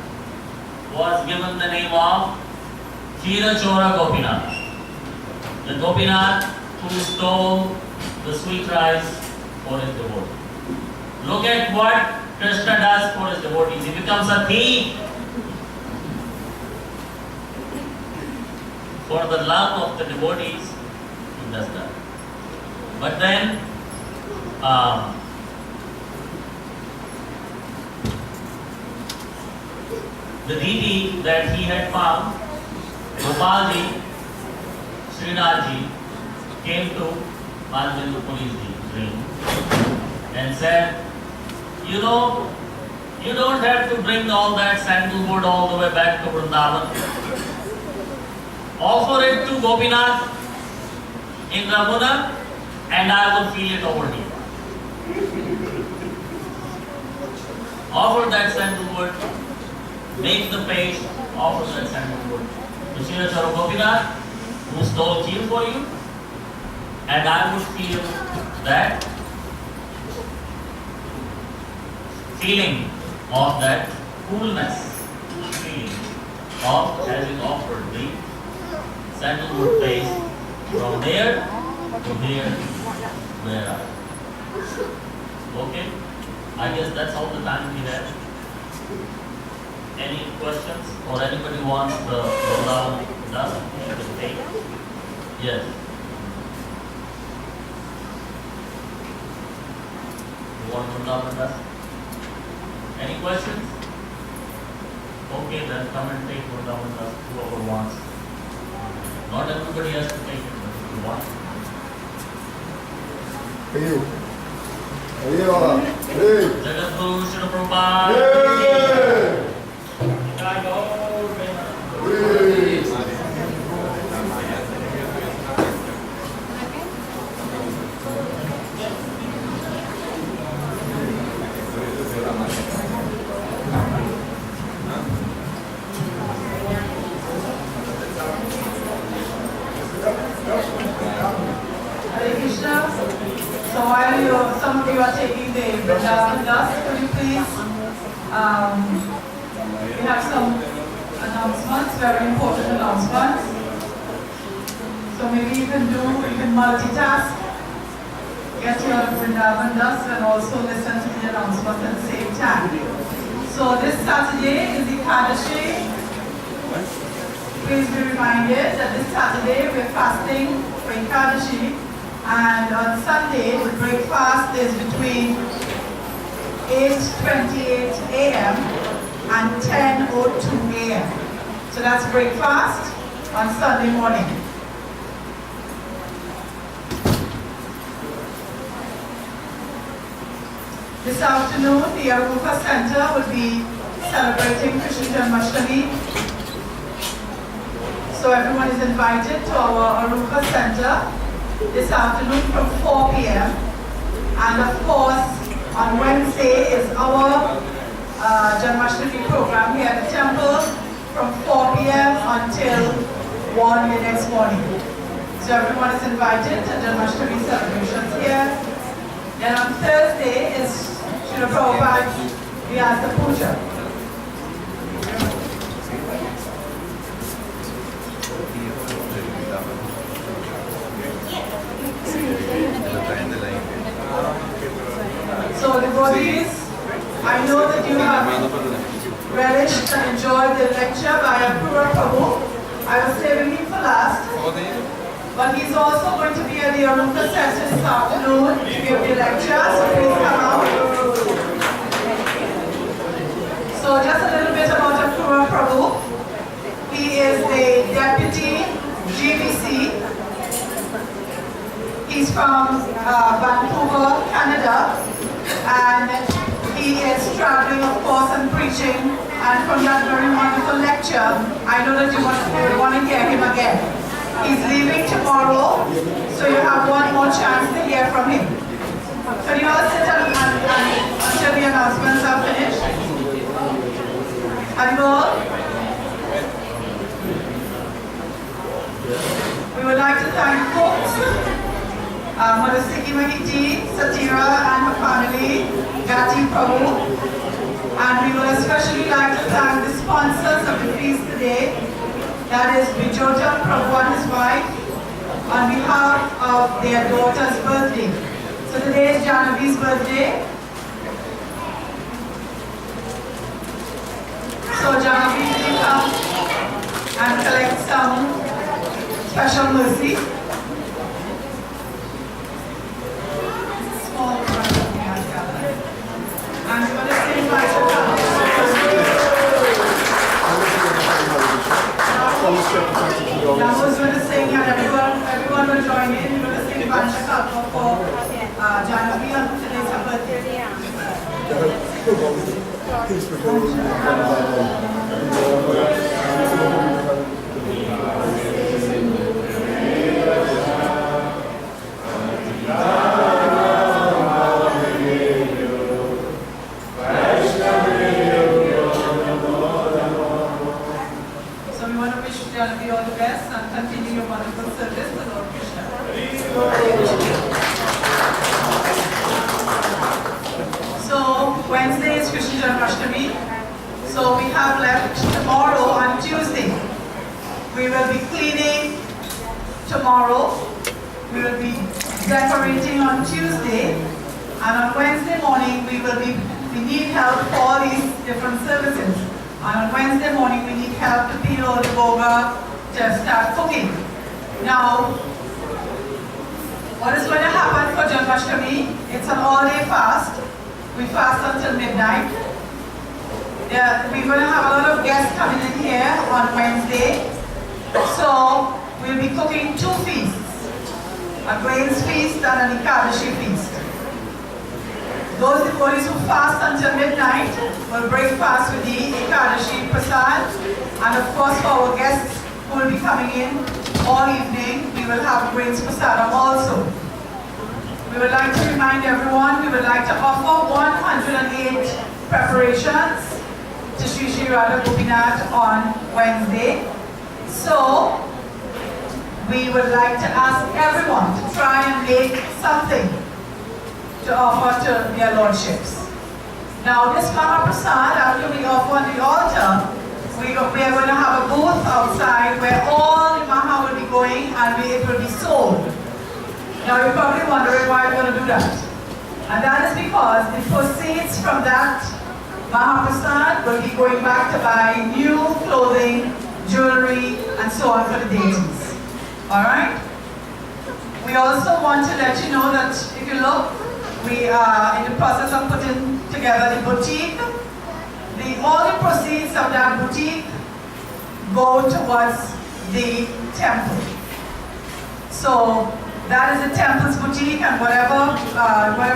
was given the name of Ksira Chora Gopinath. The Gopinath who stole the sweet rice for his devotee. Look at what Krishna does for his devotees. He becomes a thief. For the love of the devotees, he does that. But then, the deity that he had found, Gopalji, Srinathji, came to Madhavendra Puri's dream and said, you know, You don't have to bring all that sandalwood all the way back to Vrindavan. Offer it to Gopinath in Ramuna and I will feel it over here. Offer that sandalwood, make the paste, offer that sandalwood to Sri Gopinath, who stole chill for you, and I would feel that feeling of that coolness, feeling of having offered the sandalwood paste from there to here, where I am. Okay? I guess that's all the time we have. Any questions or anybody wants the Vrindavana dust? You can take. Yes. You want Vrindavana dust? Any questions? Okay, then come and take Vrindavana dust, whoever wants. Not everybody has to take it, but if you want. For you. Jagat Guru Srila Prabhupada. Jai Gaur. So while some of you are taking the Vrindavana dust, could you please, we have some announcements, very important announcements. So maybe you can multitask, get your Vrindavana dust and also listen to the announcements at the same time. So this Saturday is Ekadashi. Please be reminded that this Saturday we're fasting for Ekadashi. And on Sunday, the breakfast is between 8:28 a.m. and 10:02 a.m. So that's breakfast on Sunday morning. This afternoon, the ISKCON Center will be celebrating Krishna Janmashtami. So everyone is invited to our ISKCON Center this afternoon from 4 p.m. And of course, on Wednesday is our Janmashtami program here at the temple from 4 p.m. until 1 the next morning. So everyone is invited to Janmashtami celebrations here. Then on Thursday is Srila Prabhupada's Vyasa Puja. So devotees, I know that you have relished and enjoyed the lecture by Puri Prabhu. I was saving him for last. But he's also going to be at the ISKCON Center this afternoon to give the lecture, so please come out. So just a little bit about Puri Prabhu. He is the deputy GBC. He's from Vancouver, Canada. And he is traveling, of course, and preaching. And from that very wonderful lecture, I know that you would want to hear him again. He's leaving tomorrow, so you have one more chance to hear from him. Can you all sit and until the announcements are finished? Haribol? We would like to thank folks. Mother Siki Mahiti, Satira and her family, Gati Prabhu. And we would especially like to thank the sponsors of the feast today, that is Bijota Prabhu and his wife, on behalf of their daughter's birthday. So today is Jahanavi's birthday. So Jahanavi will come and collect some special mercy. And we're going to sing Namu's going to sing and everyone will join in. We're going to sing Vanchakalpa for Jahanavi on today's birthday. you want to be all the best and continue your wonderful service to Lord Krishna. So Wednesday is Krishna Janmashtami. So we have left tomorrow on Tuesday. We will be cleaning tomorrow. We will be decorating on Tuesday. And on Wednesday morning we need help for all these different services. And on Wednesday morning we need help to peel all the boga to start cooking. Now, what is going to happen for Janmashtami? It's an all-day fast. We fast until midnight. We're going to have a lot of guests coming in here on Wednesday. So we'll be cooking 2 feasts. A grains feast and an Ekadashi feast. Those devotees who fast until midnight will break fast with the Ekadashi prasad. And of course for our guests who will be coming in all evening, we will have grains prasadam also. We would like to remind everyone, we would like to offer 108 preparations to Sri Radha Gopinath on Wednesday. So, we would like to ask everyone to try and make something to offer to their lordships. Now, this Mahaprasad, after we offer on the altar, we are going to have a booth outside where all the Maha will be going and it will be sold. Now you're probably wondering why we're going to do that. And that is because the proceeds from that Mahaprasad will be going back to buy new clothing, jewelry, and so on for the deities. Alright? We also want to let you know that if you look, we are in the process of putting together the boutique. All the proceeds of that boutique go towards the temple. So that is the temple's boutique, and whatever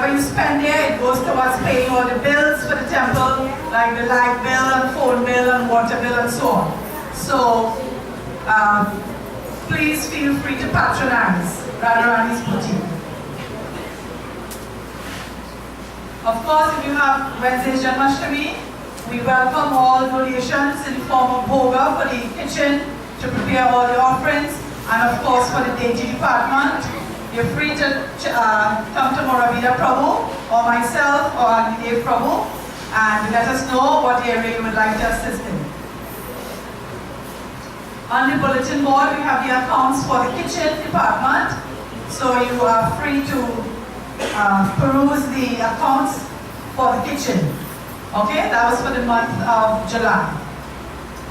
you spend there, it goes towards paying all the bills for the temple, like the light bill and phone bill and water bill and so on. So please feel free to patronize Radharani's boutique. Of course, if you have Wednesday's Janmashtami, we welcome all donations in the form of bhoga for the kitchen to prepare all the offerings, and of course for the deity department. You're free to come to Moravida Prabhu or myself or Agnidev Prabhu and let us know what area you would like to assist in. On the bulletin board, we have the accounts for the kitchen department, so you are free to peruse the accounts for the kitchen. Okay, that was for the month of July.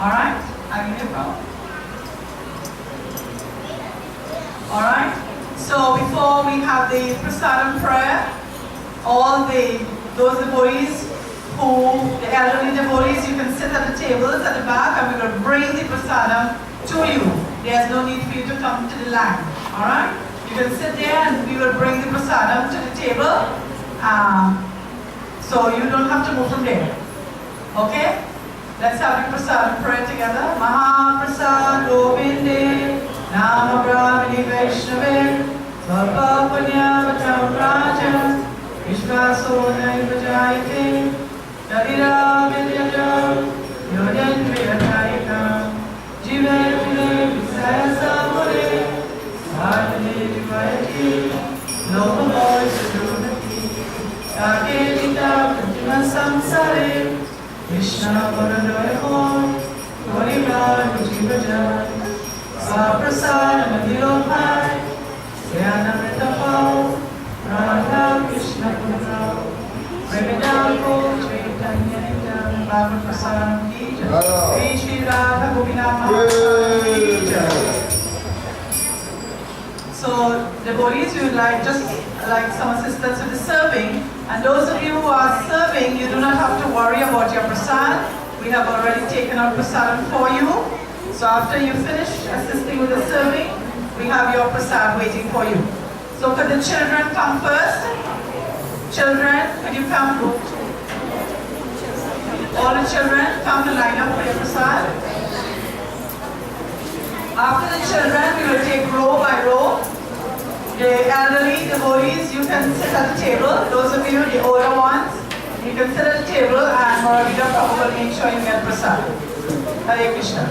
Alright, Agnidev Prabhu. Alright. So before we have the prasadam prayer, those devotees the elderly devotees, you can sit at the tables at the back and we're going to bring the prasadam to you. There's no need for you to come to the line. Alright? You can sit there and we will bring the prasadam to the table. So you don't have to move from there. Okay? Let's have the prasadam prayer together. Maha Prasad Govinde Nama Brahmani Vaishnave Sarva Punya Vatam Raja Vishvaso Naivajayate Yadira Vidyata Yodan Vyatayika Jive Vile Visayasa Mure Sadhane Vivayati Lokamoy Sadhunati Take Dita Pratima Samsare Krishna Varadoyho Gorima Jivajan Saprasad Madhilomai Syanamritapau Radha Krishna Purao Vrindavana Chaitanya Bhava Prasadam Ki Jai Sri Radha Gopinath Ki Jai. So devotees, you would like some assistance with the serving, and those of you who are serving, you do not have to worry about your prasad. We have already taken out prasadam for you. So after you finish assisting with the serving, we have your prasad waiting for you. So could the children come first? Children, could you come? All the children come to line up for your prasad. After the children, we will take row by row. The elderly devotees, you can sit at the table. Those of you, the older ones, you can sit at the table and Moravida Prabhu will make sure you get prasad. Hare Krishna.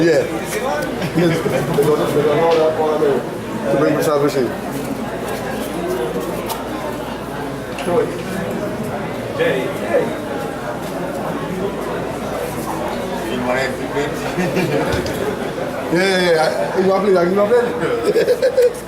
Yeah. They don't know that far to bring the salvation. In my Yeah. You want to play? You want to play?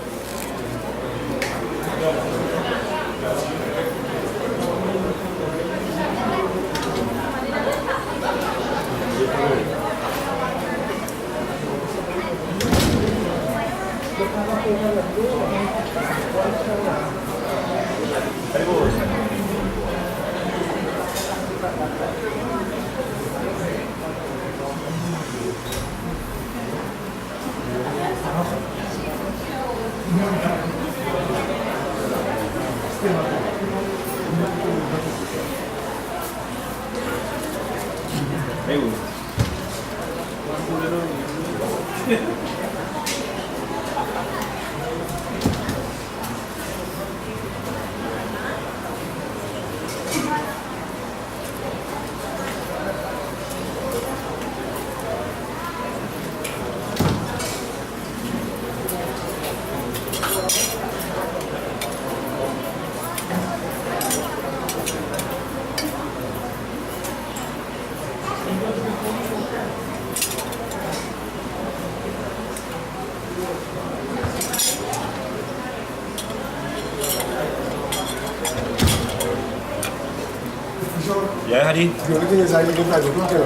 Yeah, Hadi. The only thing is I need 5 o'clock here.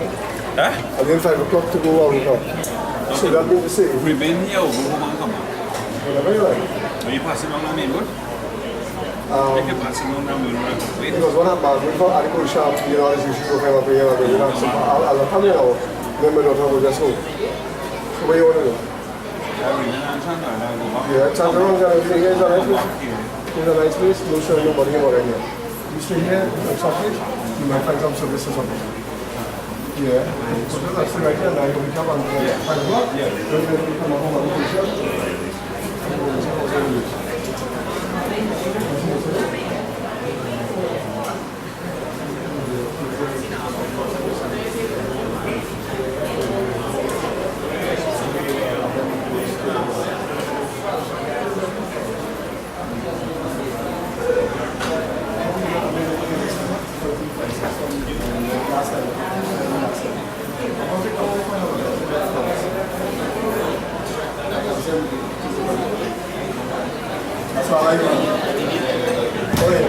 Huh? I need 5 o'clock to go out now. So that means to say, We've been here, we'll go back. whenever you like. Are you passing on the main road? You can pass it on the main road. Wait. Because what happens, we go at the cool shop, you know, as usual, come up here and relax. I'll come here now, then my daughter will just go. So what do you want to do? Yeah, Chandra, everything is a nice place. It's a nice place, no sure nobody over here. You stay here, it's okay, you might find some services on it. Yeah, so that's the right here, and I will come on 5 o'clock. Yeah. Then we come home and we can share. That's all I got. Oh, yeah.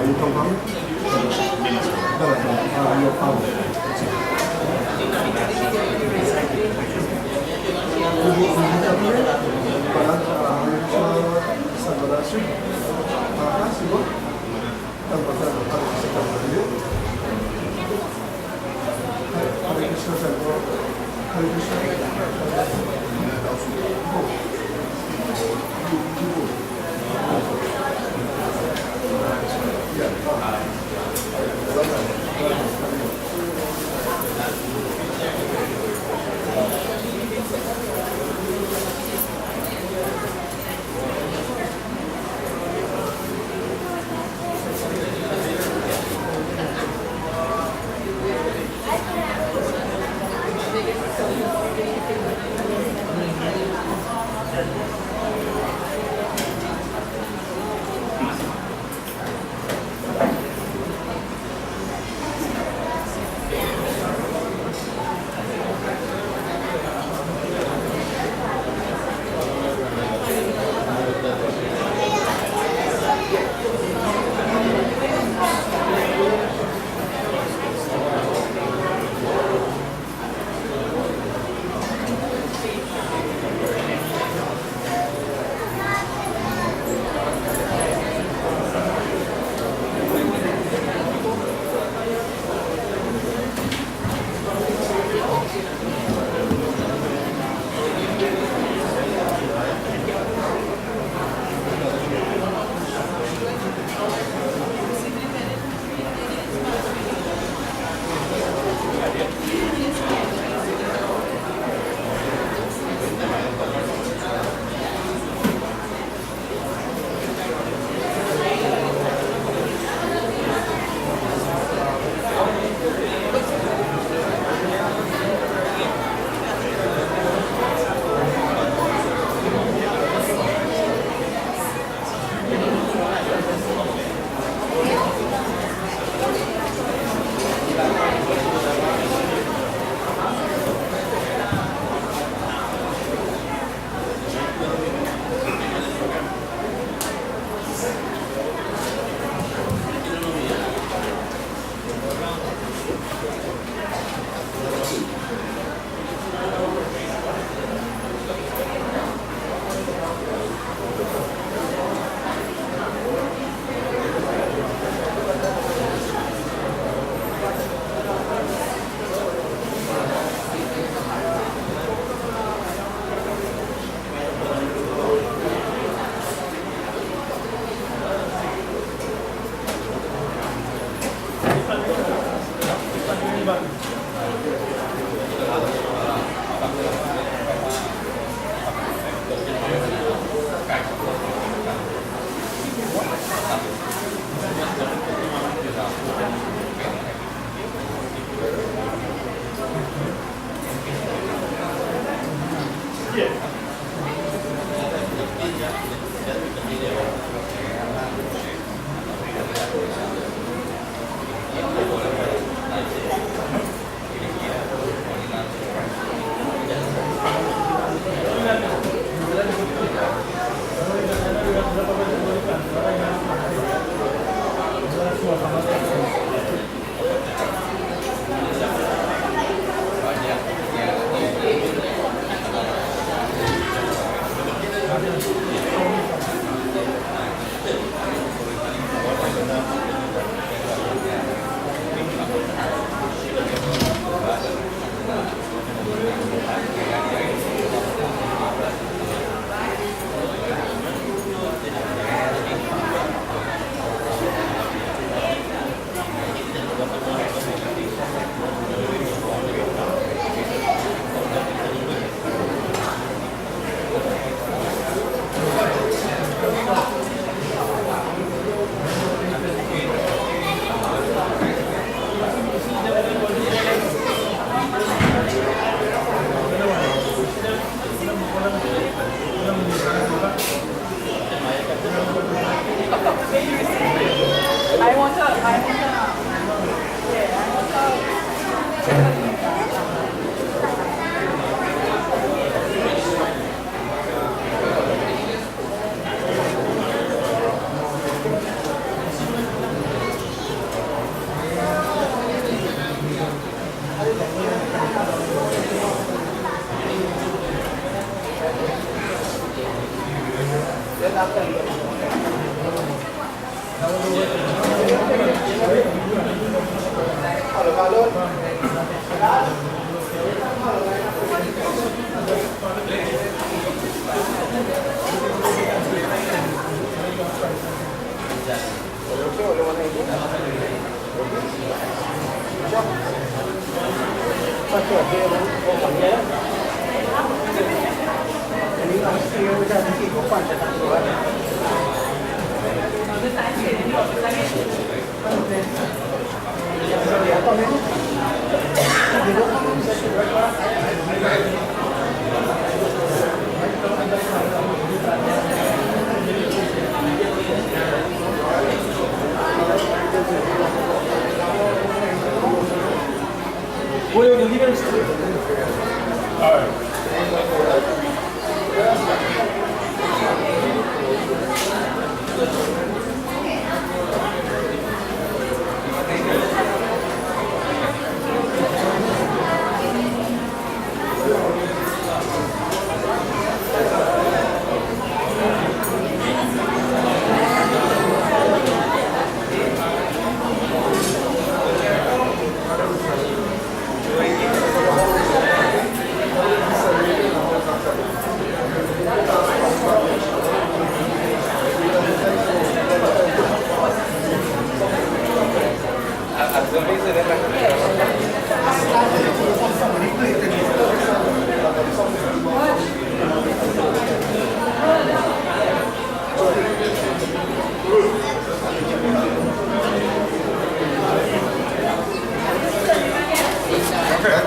You come from? You're from?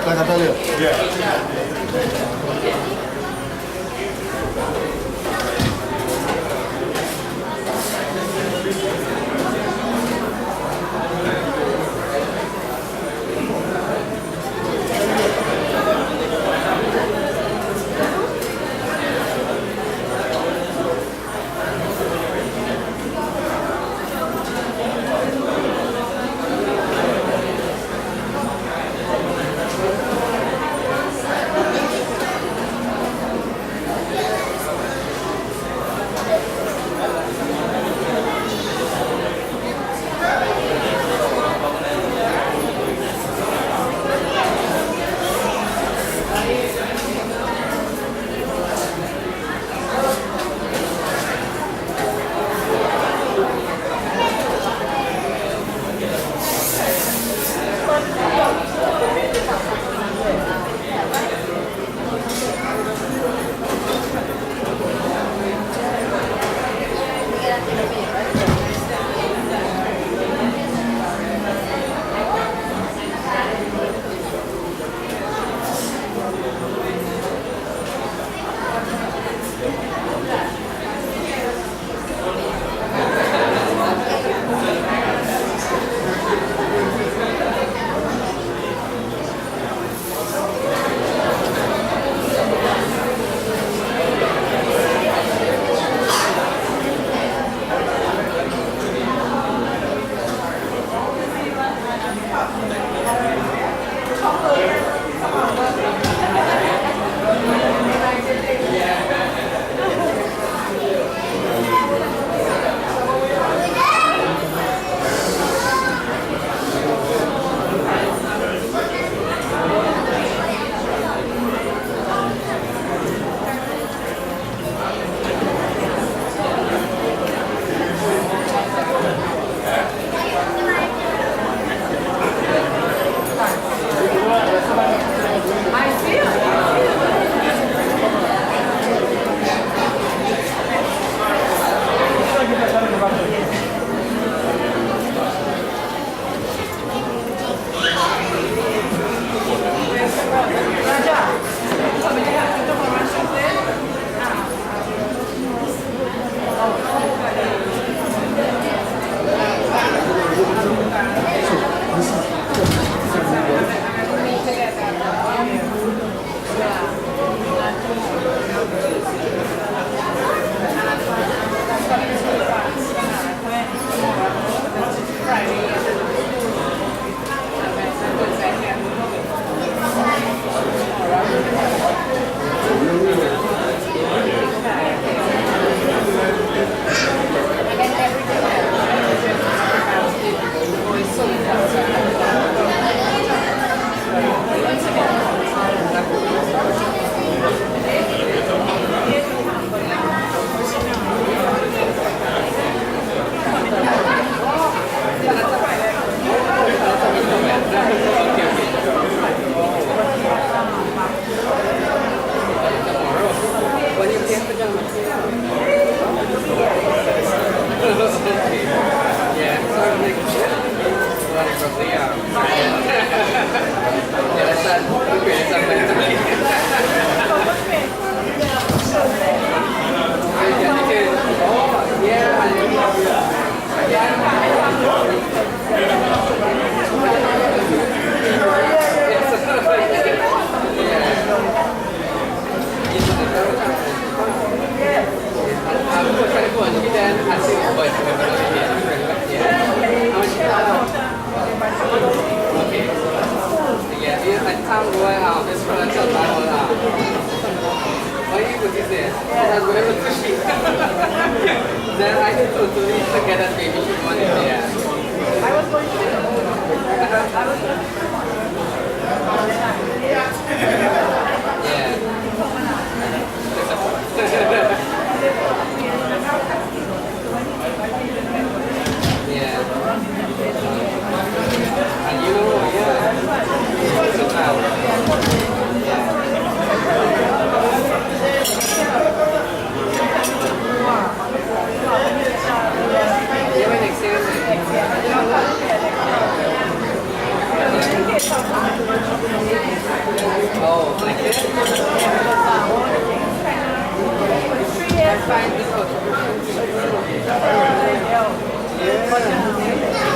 Like I tell you.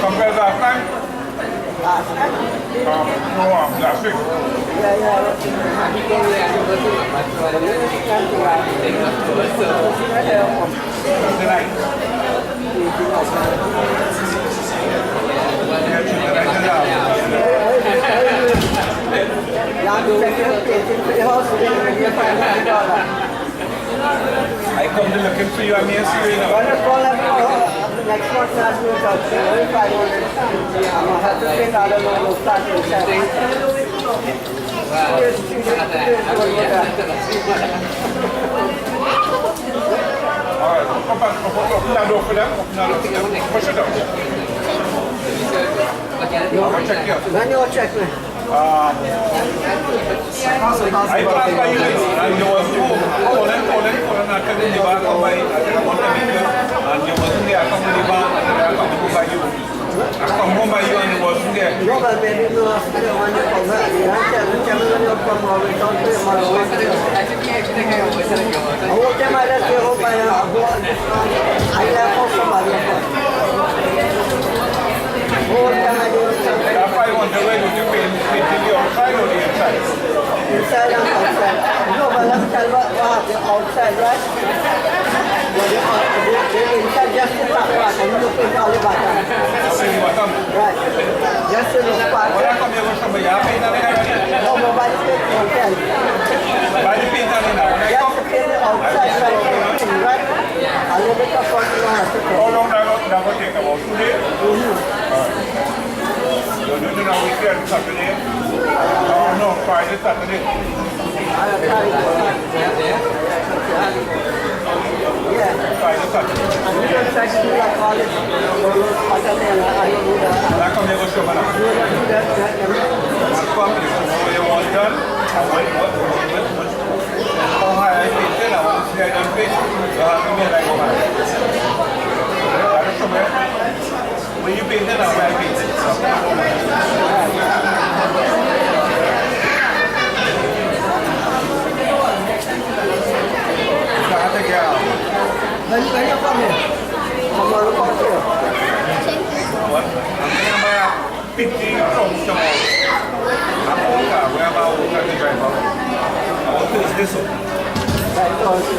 Compared last time? No, last week. I come to looking for you. I'm here, Srila. Next one class will come. If I want to, I'm going to have to pay another loan of class to Alright, open that door for them. Push it up. I'll check you out. When you check me. I passed by you and you was calling, and I came in the back of my, and you wasn't there. I come in the back and I come home by you. I come home by you and you wasn't there. No, but maybe you have to when you come back. You have to tell me when you come home. We don't do it much. I won't tell my dad to go by I left for somebody. That's why I want to know if you pay the outside or the inside. Inside and outside. No, but let me tell you what happened outside, right? The inside just the top part and you pay all the bottom. Right. Just the part. When I come here with somebody, I pay that already. No, nobody pays the hotel. By the pay that now. You have to pay the outside, right? A little bit of what you have to pay. How long that will take? About 2 days? You're doing it on weekend, Saturday? No, Friday, Saturday. Yeah. Friday, Saturday. And you don't try to do like all this, I don't do that. I come here with somebody. You don't do that, I'll come here. What you want done? How high I pay? I want to see I don't pay. So how come here I go back? I don't come here. When you pay then, I'll pay. When you come here? Tomorrow come here. What? I'm going to pick the from tomorrow. Where am I going to drive out? I want to use this one. Right, also,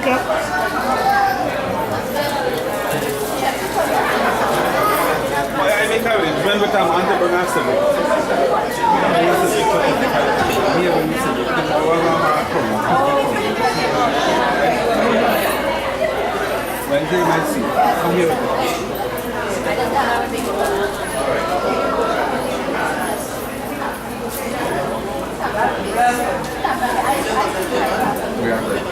I make a arrangement with a man to bring us to me. Wednesday might see. Come here. We are ready.